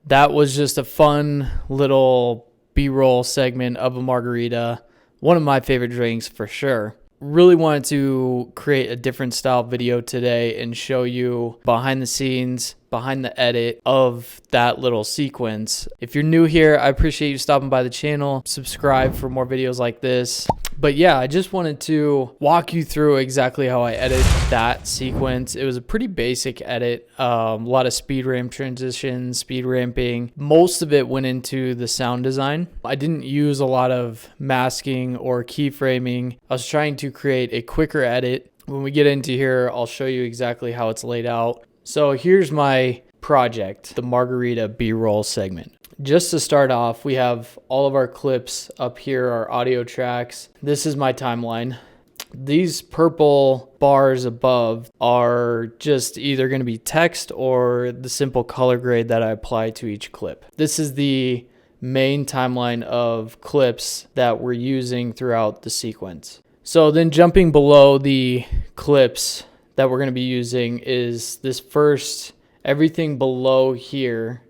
that was just a fun little B-roll segment of a margarita. One of my favorite drinks for sure. Really wanted to create a different style video today and show you behind the scenes, behind the edit of that little sequence. If you're new here, I appreciate you stopping by the channel. Subscribe for more videos like this. But yeah, I just wanted to walk you through exactly how I edit that sequence. It was a pretty basic edit, a lot of speed ramp transitions, speed ramping. Most of it went into the sound design. I didn't use a lot of masking or keyframing. I was trying to create a quicker edit. When we get into here, I'll show you exactly how it's laid out. So here's my project, the Margarita B-roll segment. Just to start off, we have all of our clips up here, our audio tracks. This is my timeline. These purple bars above are just either going to be text or the simple color grade that I apply to each clip. This is the main timeline of clips that we're using throughout the sequence. So then jumping below the clips that we're going to be using is this first, everything below here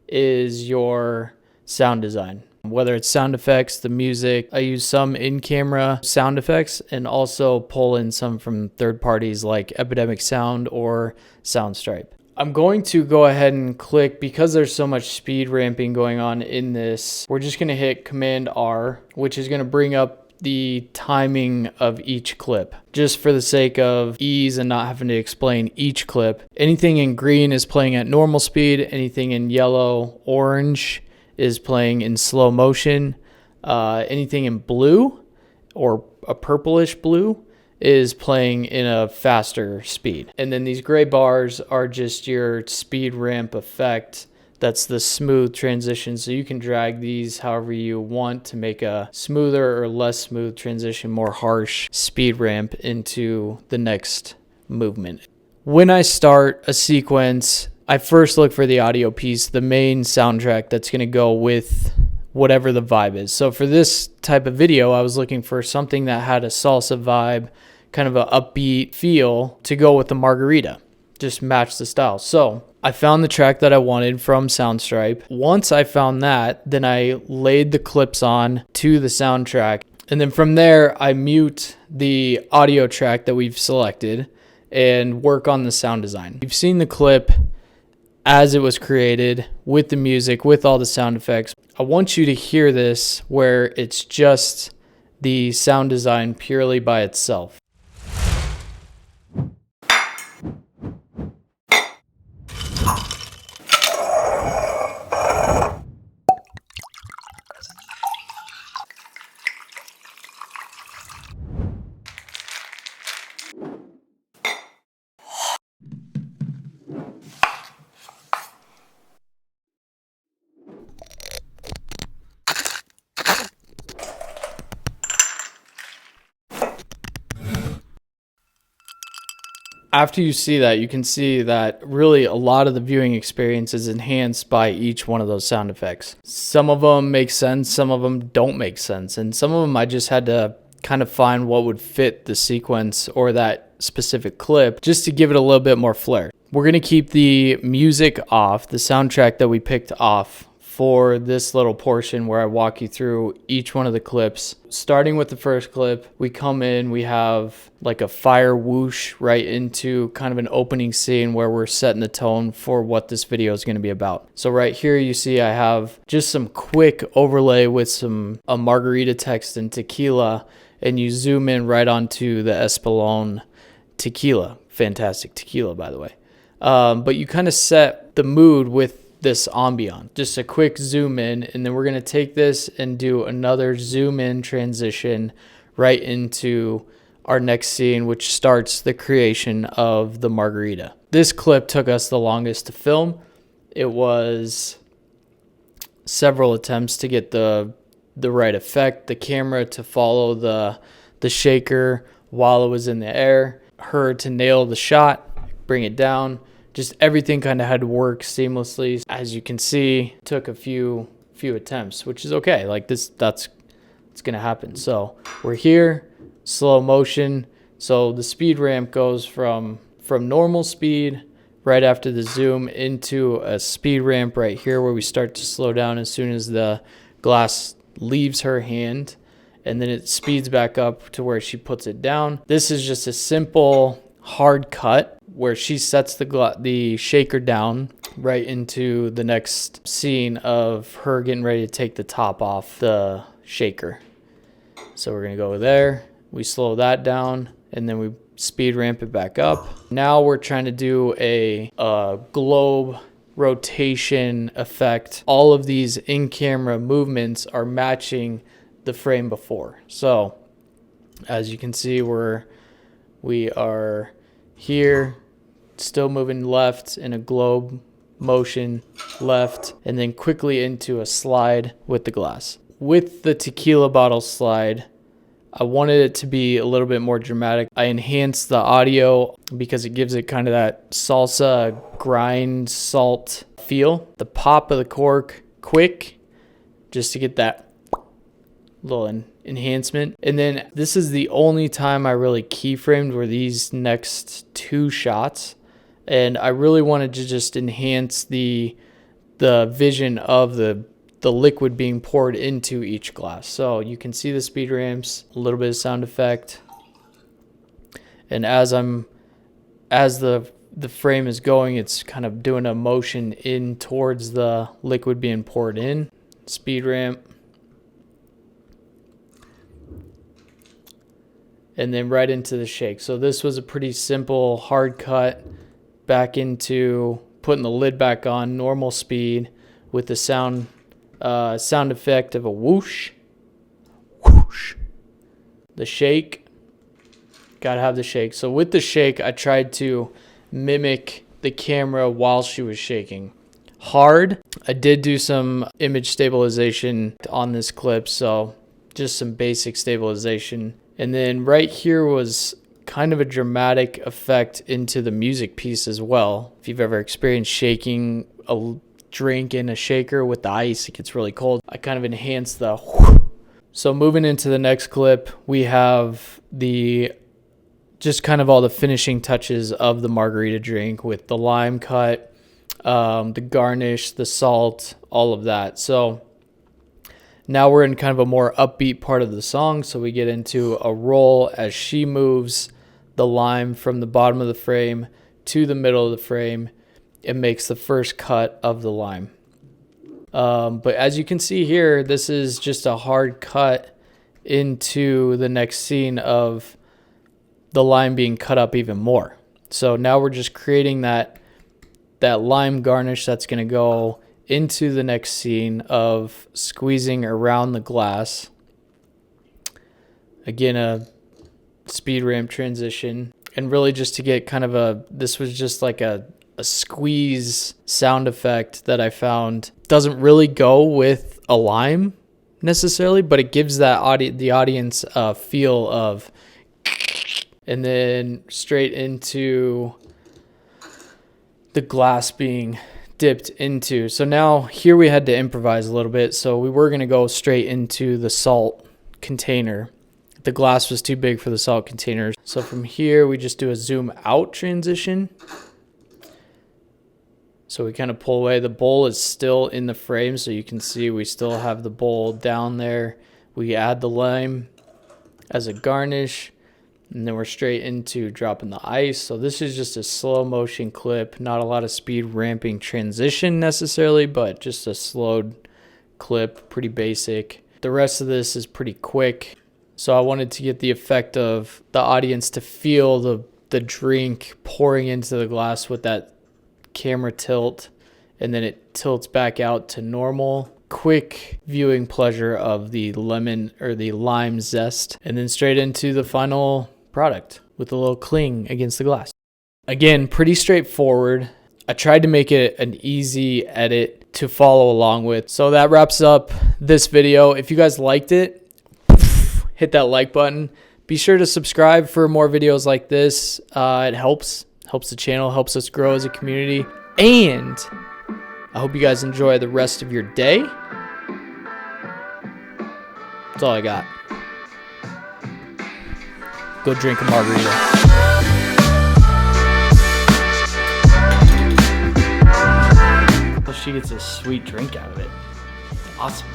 is your sound design. Whether it's sound effects, the music, I use some in-camera sound effects and also pull in some from third parties like Epidemic Sound or Soundstripe. I'm going to go ahead and click, because there's so much speed ramping going on in this, we're just going to hit Command R, which is going to bring up the timing of each clip, just for the sake of ease and not having to explain each clip. Anything in green is playing at normal speed. Anything in yellow, orange is playing in slow motion. Anything in blue or a purplish blue is playing in a faster speed. And then these gray bars are just your speed ramp effect. That's the smooth transition. So you can drag these however you want to make a smoother or less smooth transition, more harsh speed ramp into the next movement. When I start a sequence, I first look for the audio piece, the main soundtrack that's going to go with whatever the vibe is. So for this type of video, I was looking for something that had a salsa vibe, kind of an upbeat feel to go with the margarita, just match the style. So I found the track that I wanted from Soundstripe. Once I found that, then I laid the clips on to the soundtrack. And then from there, I mute the audio track that we've selected and work on the sound design. You've seen the clip as it was created with the music, with all the sound effects. I want you to hear this where it's just the sound design purely by itself. After you see that, you can see that really a lot of the viewing experience is enhanced by each one of those sound effects. Some of them make sense, some of them don't make sense, and some of them I just had to kind of find what would fit the sequence or that specific clip just to give it a little bit more flair. We're going to keep the music off, the soundtrack that we picked off for this little portion where I walk you through each one of the clips. Starting with the first clip, we come in, we have like a fire whoosh right into kind of an opening scene where we're setting the tone for what this video is going to be about. So right here you see I have just some quick overlay with a margarita text and tequila, and you zoom in right onto the Espolón tequila. Fantastic tequila, by the way. But you kind of set the mood with this ambient. Just a quick zoom in, and then we're going to take this and do another zoom in transition right into our next scene, which starts the creation of the margarita. This clip took us the longest to film. It was several attempts to get the right effect, the camera to follow the shaker while it was in the air, her to nail the shot, bring it down. Just everything kind of had to work seamlessly. As you can see, it took a few attempts, which is okay. Like it's gonna happen. So we're here, slow motion. So the speed ramp goes from normal speed right after the zoom into a speed ramp right here where we start to slow down as soon as the glass leaves her hand, and then it speeds back up to where she puts it down. This is just a simple hard cut where she sets the shaker down right into the next scene of her getting ready to take the top off the shaker. So we're gonna go there, we slow that down, and then we speed ramp it back up. Now we're trying to do a globe rotation effect. All of these in-camera movements are matching the frame before. So as you can see, we are here, still moving left in a globe motion left, and then quickly into a slide with the glass. With the tequila bottle slide, I wanted it to be a little bit more dramatic. I enhanced the audio because it gives it kind of that salsa grind salt feel. The pop of the cork, quick, just to get that little enhancement. And then this is the only time I really keyframed were these next two shots. And I really wanted to just enhance the vision of the liquid being poured into each glass. So you can see the speed ramps, a little bit of sound effect. And as the frame is going, it's kind of doing a motion in towards the liquid being poured in. Speed ramp. And then right into the shake. So this was a pretty simple hard cut back into putting the lid back on, normal speed with the sound effect of a whoosh, whoosh. The shake, gotta have the shake. So with the shake, I tried to mimic the camera while she was shaking. Hard. I did do some image stabilization on this clip, so just some basic stabilization. And then right here was kind of a dramatic effect into the music piece as well. If you've ever experienced shaking a drink in a shaker with the ice, it gets really cold. I kind of enhanced the whoosh. So moving into the next clip, we have just kind of all the finishing touches of the margarita drink with the lime cut, the garnish, the salt, all of that. So now we're in kind of a more upbeat part of the song. So we get into a roll as she moves the lime from the bottom of the frame to the middle of the frame. It makes the first cut of the lime. But as you can see here, this is just a hard cut into the next scene of the lime being cut up even more. So now we're just creating that lime garnish that's going to go into the next scene of squeezing around the glass. Again, a speed ramp transition, and really just to get kind of this was just like a squeeze sound effect that I found doesn't really go with a lime necessarily, but it gives the audience a feel of, and then straight into the glass being dipped into. So now here we had to improvise a little bit. So we were going to go straight into the salt container. The glass was too big for the salt container. So from here, we just do a zoom out transition. So we kind of pull away. The bowl is still in the frame, so you can see we still have the bowl down there. We add the lime as a garnish, and then we're straight into dropping the ice. So this is just a slow motion clip, not a lot of speed ramping transition necessarily, but just a slowed clip, pretty basic. The rest of this is pretty quick. So I wanted to get the effect of the audience to feel the drink pouring into the glass with that camera tilt, and then it tilts back out to normal. Quick viewing pleasure of the lemon or the lime zest, and then straight into the final product with a little cling against the glass. Again, pretty straightforward. I tried to make it an easy edit to follow along with. So that wraps up this video. If you guys liked it, hit that like button. Be sure to subscribe for more videos like this. It helps the channel, helps us grow as a community. And I hope you guys enjoy the rest of your day. That's all I got. Go drink a margarita. she gets a sweet drink out of it. Awesome.